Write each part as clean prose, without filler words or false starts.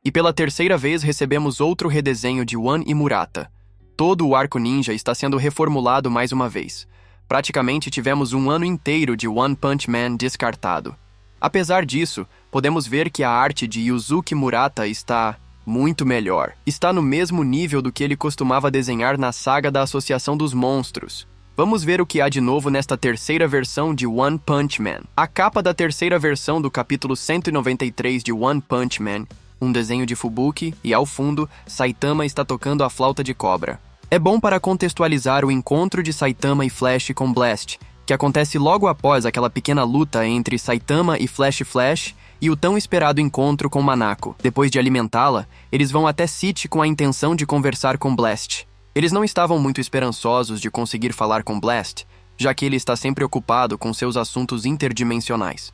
E pela terceira vez recebemos outro redesenho de One e Murata. Todo o arco ninja está sendo reformulado mais uma vez. Praticamente tivemos um ano inteiro de One Punch Man descartado. Apesar disso, podemos ver que a arte de Yuzuki Murata está muito melhor. Está no mesmo nível do que ele costumava desenhar na saga da Associação dos Monstros. Vamos ver o que há de novo nesta terceira versão de One Punch Man. A capa da terceira versão do capítulo 193 de One Punch Man, um desenho de Fubuki, e ao fundo, Saitama está tocando a flauta de cobra. É bom para contextualizar o encontro de Saitama e Flash com Blast, que acontece logo após aquela pequena luta entre Saitama e Flash e o tão esperado encontro com Manako. Depois de alimentá-la, eles vão até City com a intenção de conversar com Blast. Eles não estavam muito esperançosos de conseguir falar com Blast, já que ele está sempre ocupado com seus assuntos interdimensionais.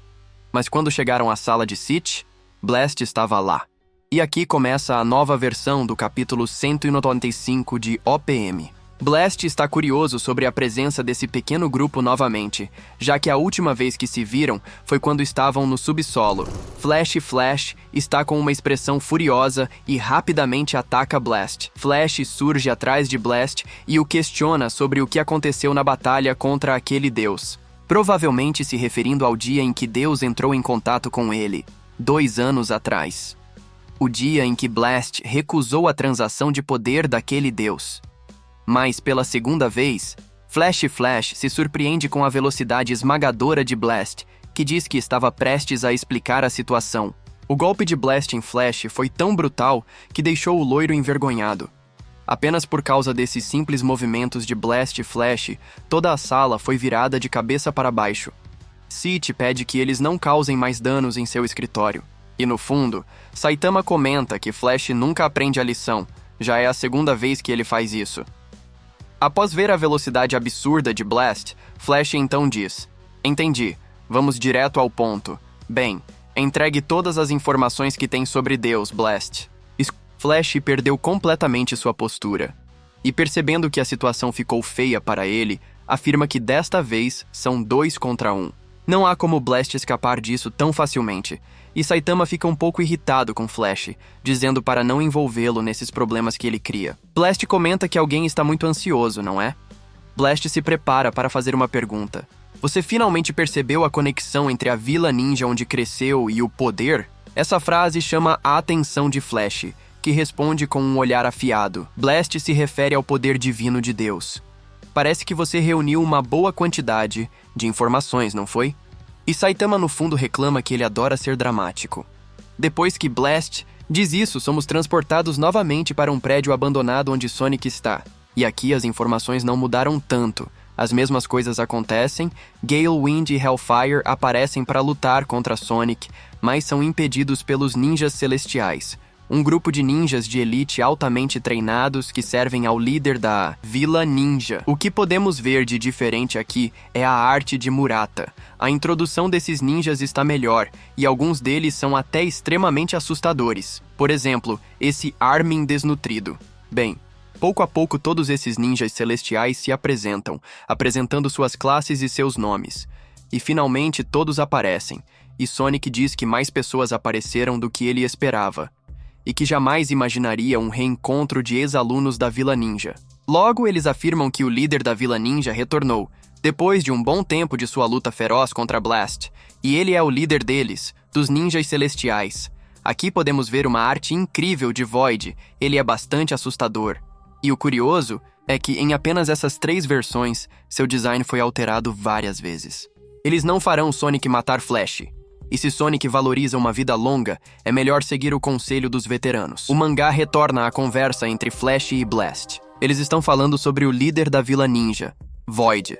Mas quando chegaram à sala de City, Blast estava lá. E aqui começa a nova versão do capítulo 195 de OPM. Blast está curioso sobre a presença desse pequeno grupo novamente, já que a última vez que se viram foi quando estavam no subsolo. Flash está com uma expressão furiosa e rapidamente ataca Blast. Flash surge atrás de Blast e o questiona sobre o que aconteceu na batalha contra aquele deus, provavelmente se referindo ao dia em que Deus entrou em contato com ele, 2 anos atrás. O dia em que Blast recusou a transação de poder daquele deus. Mas, pela segunda vez, Flash se surpreende com a velocidade esmagadora de Blast, que diz que estava prestes a explicar a situação. O golpe de Blast em Flash foi tão brutal que deixou o loiro envergonhado. Apenas por causa desses simples movimentos de Blast e Flash, toda a sala foi virada de cabeça para baixo. City pede que eles não causem mais danos em seu escritório. E no fundo, Saitama comenta que Flash nunca aprende a lição, já é a segunda vez que ele faz isso. Após ver a velocidade absurda de Blast, Flash então diz: "Entendi, vamos direto ao ponto. Bem, entregue todas as informações que tem sobre Deus, Blast." Flash perdeu completamente sua postura. E percebendo que a situação ficou feia para ele, afirma que desta vez são 2 contra 1. Não há como Blast escapar disso tão facilmente, e Saitama fica um pouco irritado com Flash, dizendo para não envolvê-lo nesses problemas que ele cria. Blast comenta que alguém está muito ansioso, não é? Blast se prepara para fazer uma pergunta. Você finalmente percebeu a conexão entre a Vila Ninja onde cresceu e o poder? Essa frase chama a atenção de Flash, que responde com um olhar afiado. Blast se refere ao poder divino de Deus. Parece que você reuniu uma boa quantidade de informações, não foi? E Saitama no fundo reclama que ele adora ser dramático. Depois que Blast diz isso, somos transportados novamente para um prédio abandonado onde Sonic está. E aqui as informações não mudaram tanto. As mesmas coisas acontecem, Gale, Wind e Hellfire aparecem para lutar contra Sonic, mas são impedidos pelos ninjas celestiais. Um grupo de ninjas de elite altamente treinados que servem ao líder da Vila Ninja. O que podemos ver de diferente aqui é a arte de Murata. A introdução desses ninjas está melhor, e alguns deles são até extremamente assustadores. Por exemplo, esse Armin desnutrido. Bem, pouco a pouco todos esses ninjas celestiais se apresentam, apresentando suas classes e seus nomes. E finalmente todos aparecem, e Sonic diz que mais pessoas apareceram do que ele esperava, e que jamais imaginaria um reencontro de ex-alunos da Vila Ninja. Logo, eles afirmam que o líder da Vila Ninja retornou, depois de um bom tempo de sua luta feroz contra Blast, e ele é o líder deles, dos ninjas celestiais. Aqui podemos ver uma arte incrível de Void, ele é bastante assustador. E o curioso é que em apenas essas 3 versões, seu design foi alterado várias vezes. Eles não farão Sonic matar Flash. E se Sonic valoriza uma vida longa, é melhor seguir o conselho dos veteranos. O mangá retorna à conversa entre Flash e Blast. Eles estão falando sobre o líder da Vila Ninja, Void.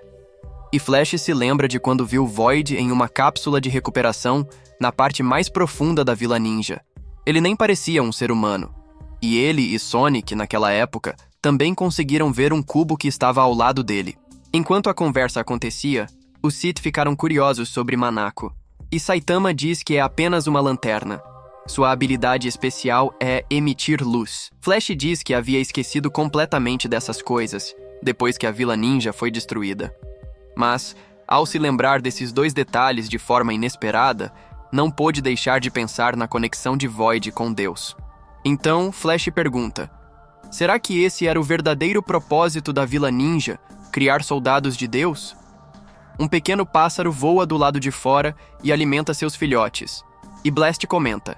E Flash se lembra de quando viu Void em uma cápsula de recuperação na parte mais profunda da Vila Ninja. Ele nem parecia um ser humano. E ele e Sonic, naquela época, também conseguiram ver um cubo que estava ao lado dele. Enquanto a conversa acontecia, os Sith ficaram curiosos sobre Manako. E Saitama diz que é apenas uma lanterna. Sua habilidade especial é emitir luz. Flash diz que havia esquecido completamente dessas coisas, depois que a Vila Ninja foi destruída. Mas, ao se lembrar desses 2 detalhes de forma inesperada, não pôde deixar de pensar na conexão de Void com Deus. Então, Flash pergunta: será que esse era o verdadeiro propósito da Vila Ninja, criar soldados de Deus? Um pequeno pássaro voa do lado de fora e alimenta seus filhotes. E Blast comenta: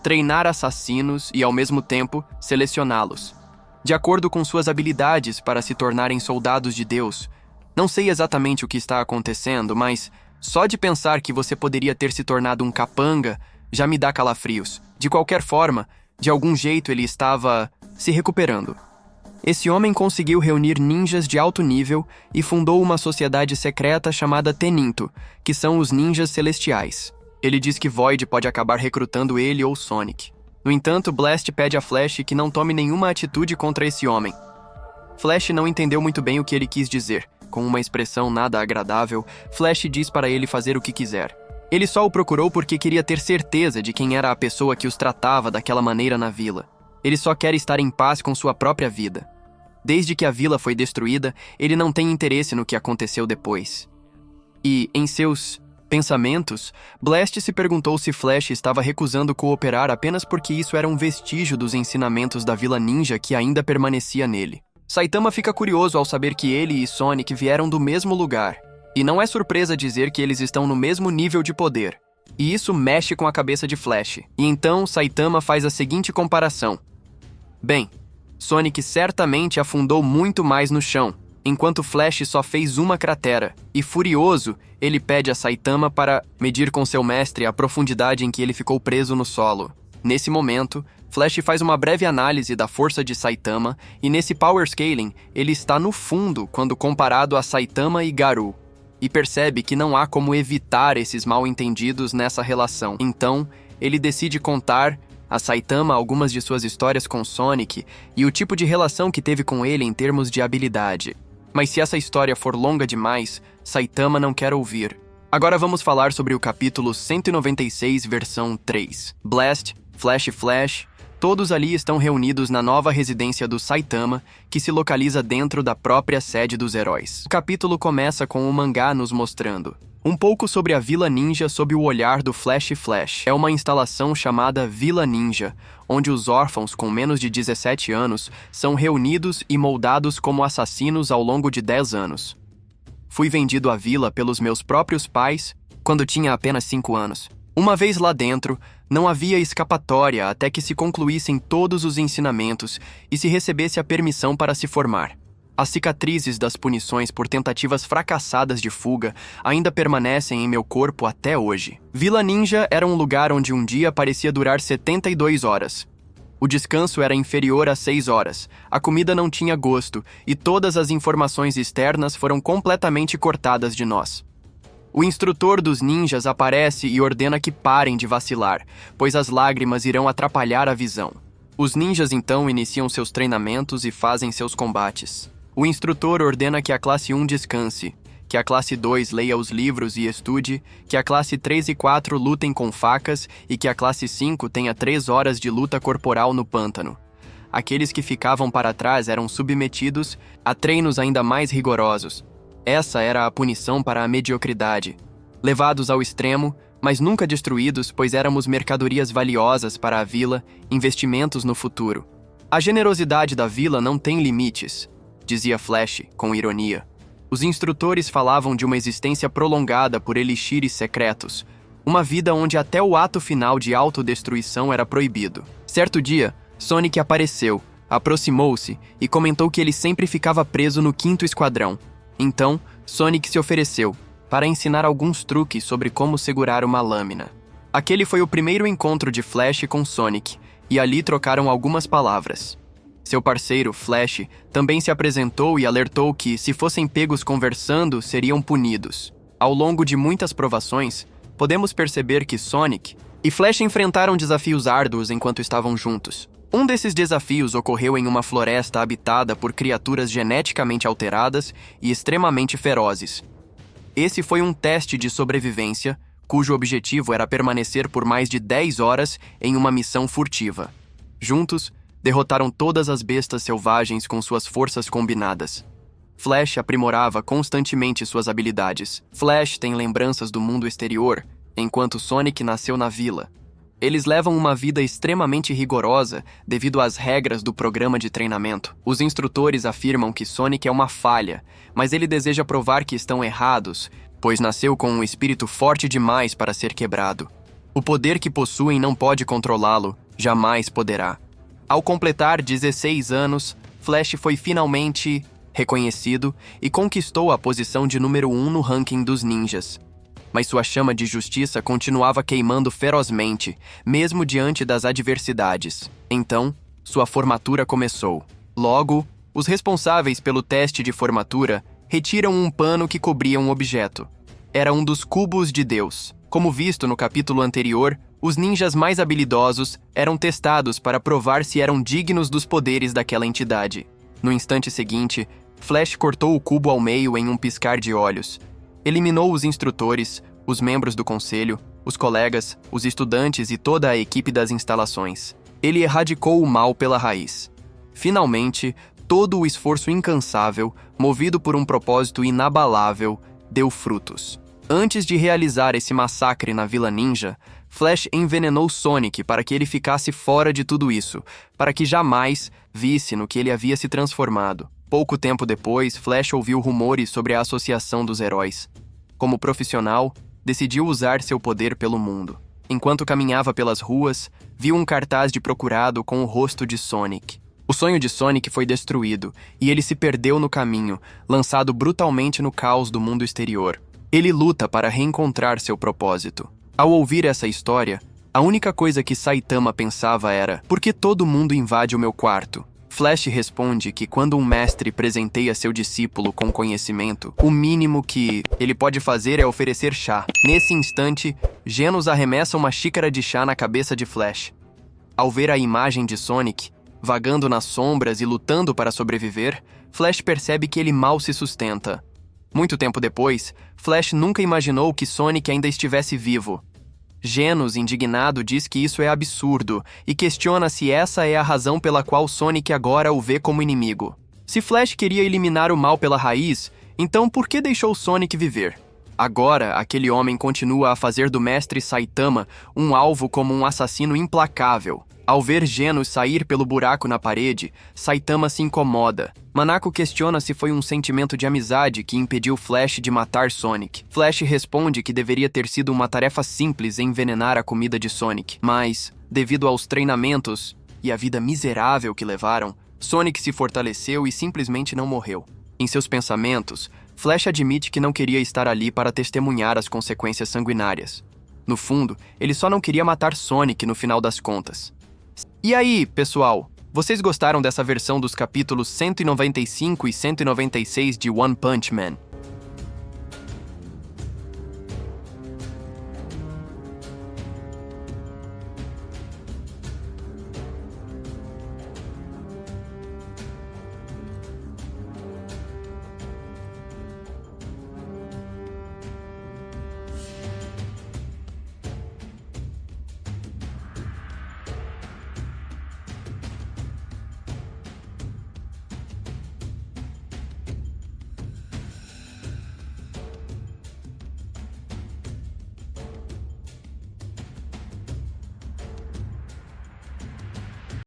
treinar assassinos e, ao mesmo tempo, selecioná-los, de acordo com suas habilidades para se tornarem soldados de Deus. Não sei exatamente o que está acontecendo, mas só de pensar que você poderia ter se tornado um capanga já me dá calafrios. De qualquer forma, de algum jeito ele estava se recuperando. Esse homem conseguiu reunir ninjas de alto nível e fundou uma sociedade secreta chamada Teninto, que são os ninjas celestiais. Ele diz que Void pode acabar recrutando ele ou Sonic. No entanto, Blast pede a Flash que não tome nenhuma atitude contra esse homem. Flash não entendeu muito bem o que ele quis dizer. Com uma expressão nada agradável, Flash diz para ele fazer o que quiser. Ele só o procurou porque queria ter certeza de quem era a pessoa que os tratava daquela maneira na vila. Ele só quer estar em paz com sua própria vida. Desde que a vila foi destruída, ele não tem interesse no que aconteceu depois. E, em seus pensamentos, Blast se perguntou se Flash estava recusando cooperar apenas porque isso era um vestígio dos ensinamentos da Vila Ninja que ainda permanecia nele. Saitama fica curioso ao saber que ele e Sonic vieram do mesmo lugar. E não é surpresa dizer que eles estão no mesmo nível de poder. E isso mexe com a cabeça de Flash. E então Saitama faz a seguinte comparação. Bem, Sonic certamente afundou muito mais no chão, enquanto Flash só fez uma cratera. E furioso, ele pede a Saitama para medir com seu mestre a profundidade em que ele ficou preso no solo. Nesse momento, Flash faz uma breve análise da força de Saitama e nesse power scaling, ele está no fundo quando comparado a Saitama e Garou. E percebe que não há como evitar esses mal-entendidos nessa relação. Então, ele decide contar a Saitama algumas de suas histórias com Sonic e o tipo de relação que teve com ele em termos de habilidade. Mas se essa história for longa demais, Saitama não quer ouvir. Agora vamos falar sobre o capítulo 196, versão 3. Blast, Flash, todos ali estão reunidos na nova residência do Saitama, que se localiza dentro da própria sede dos heróis. O capítulo começa com o mangá nos mostrando um pouco sobre a Vila Ninja sob o olhar do Flash. É uma instalação chamada Vila Ninja, onde os órfãos com menos de 17 anos são reunidos e moldados como assassinos ao longo de 10 anos. Fui vendido à vila pelos meus próprios pais quando tinha apenas 5 anos. Uma vez lá dentro, não havia escapatória até que se concluíssem todos os ensinamentos e se recebesse a permissão para se formar. As cicatrizes das punições por tentativas fracassadas de fuga ainda permanecem em meu corpo até hoje. Vila Ninja era um lugar onde um dia parecia durar 72 horas. O descanso era inferior a 6 horas, a comida não tinha gosto e todas as informações externas foram completamente cortadas de nós. O instrutor dos ninjas aparece e ordena que parem de vacilar, pois as lágrimas irão atrapalhar a visão. Os ninjas então iniciam seus treinamentos e fazem seus combates. O instrutor ordena que a classe 1 descanse, que a classe 2 leia os livros e estude, que a classe 3 e 4 lutem com facas e que a classe 5 tenha 3 horas de luta corporal no pântano. Aqueles que ficavam para trás eram submetidos a treinos ainda mais rigorosos. Essa era a punição para a mediocridade. Levados ao extremo, mas nunca destruídos, pois éramos mercadorias valiosas para a vila, investimentos no futuro. A generosidade da vila não tem limites, dizia Flash, com ironia. Os instrutores falavam de uma existência prolongada por elixires secretos, uma vida onde até o ato final de autodestruição era proibido. Certo dia, Sonic apareceu, aproximou-se e comentou que ele sempre ficava preso no 5º Esquadrão. Então, Sonic se ofereceu para ensinar alguns truques sobre como segurar uma lâmina. Aquele foi o primeiro encontro de Flash com Sonic, e ali trocaram algumas palavras. Seu parceiro, Flash, também se apresentou e alertou que, se fossem pegos conversando, seriam punidos. Ao longo de muitas provações, podemos perceber que Sonic e Flash enfrentaram desafios árduos enquanto estavam juntos. Um desses desafios ocorreu em uma floresta habitada por criaturas geneticamente alteradas e extremamente ferozes. Esse foi um teste de sobrevivência, cujo objetivo era permanecer por mais de 10 horas em uma missão furtiva. Juntos, derrotaram todas as bestas selvagens com suas forças combinadas. Flash aprimorava constantemente suas habilidades. Flash tem lembranças do mundo exterior, enquanto Sonic nasceu na vila. Eles levam uma vida extremamente rigorosa devido às regras do programa de treinamento. Os instrutores afirmam que Sonic é uma falha, mas ele deseja provar que estão errados, pois nasceu com um espírito forte demais para ser quebrado. O poder que possuem não pode controlá-lo, jamais poderá. Ao completar 16 anos, Flash foi finalmente reconhecido e conquistou a posição de número 1 no ranking dos ninjas. Mas sua chama de justiça continuava queimando ferozmente, mesmo diante das adversidades. Então, sua formatura começou. Logo, os responsáveis pelo teste de formatura retiram um pano que cobria um objeto. Era um dos cubos de Deus. Como visto no capítulo anterior, os ninjas mais habilidosos eram testados para provar se eram dignos dos poderes daquela entidade. No instante seguinte, Flash cortou o cubo ao meio em um piscar de olhos. Eliminou os instrutores, os membros do conselho, os colegas, os estudantes e toda a equipe das instalações. Ele erradicou o mal pela raiz. Finalmente, todo o esforço incansável, movido por um propósito inabalável, deu frutos. Antes de realizar esse massacre na Vila Ninja, Flash envenenou Sonic para que ele ficasse fora de tudo isso, para que jamais visse no que ele havia se transformado. Pouco tempo depois, Flash ouviu rumores sobre a Associação dos Heróis. Como profissional, decidiu usar seu poder pelo mundo. Enquanto caminhava pelas ruas, viu um cartaz de procurado com o rosto de Sonic. O sonho de Sonic foi destruído, e ele se perdeu no caminho, lançado brutalmente no caos do mundo exterior. Ele luta para reencontrar seu propósito. Ao ouvir essa história, a única coisa que Saitama pensava era: por que todo mundo invade o meu quarto? Flash responde que quando um mestre presenteia seu discípulo com conhecimento, o mínimo que ele pode fazer é oferecer chá. Nesse instante, Genos arremessa uma xícara de chá na cabeça de Flash. Ao ver a imagem de Sonic, vagando nas sombras e lutando para sobreviver, Flash percebe que ele mal se sustenta. Muito tempo depois, Flash nunca imaginou que Sonic ainda estivesse vivo. Genos, indignado, diz que isso é absurdo e questiona se essa é a razão pela qual Sonic agora o vê como inimigo. Se Flash queria eliminar o mal pela raiz, então por que deixou Sonic viver? Agora, aquele homem continua a fazer do mestre Saitama um alvo como um assassino implacável. Ao ver Genos sair pelo buraco na parede, Saitama se incomoda. Manako questiona se foi um sentimento de amizade que impediu Flash de matar Sonic. Flash responde que deveria ter sido uma tarefa simples envenenar a comida de Sonic, mas, devido aos treinamentos e à vida miserável que levaram, Sonic se fortaleceu e simplesmente não morreu. Em seus pensamentos, Flash admite que não queria estar ali para testemunhar as consequências sanguinárias. No fundo, ele só não queria matar Sonic no final das contas. E aí, pessoal? Vocês gostaram dessa versão dos capítulos 195 e 196 de One Punch Man?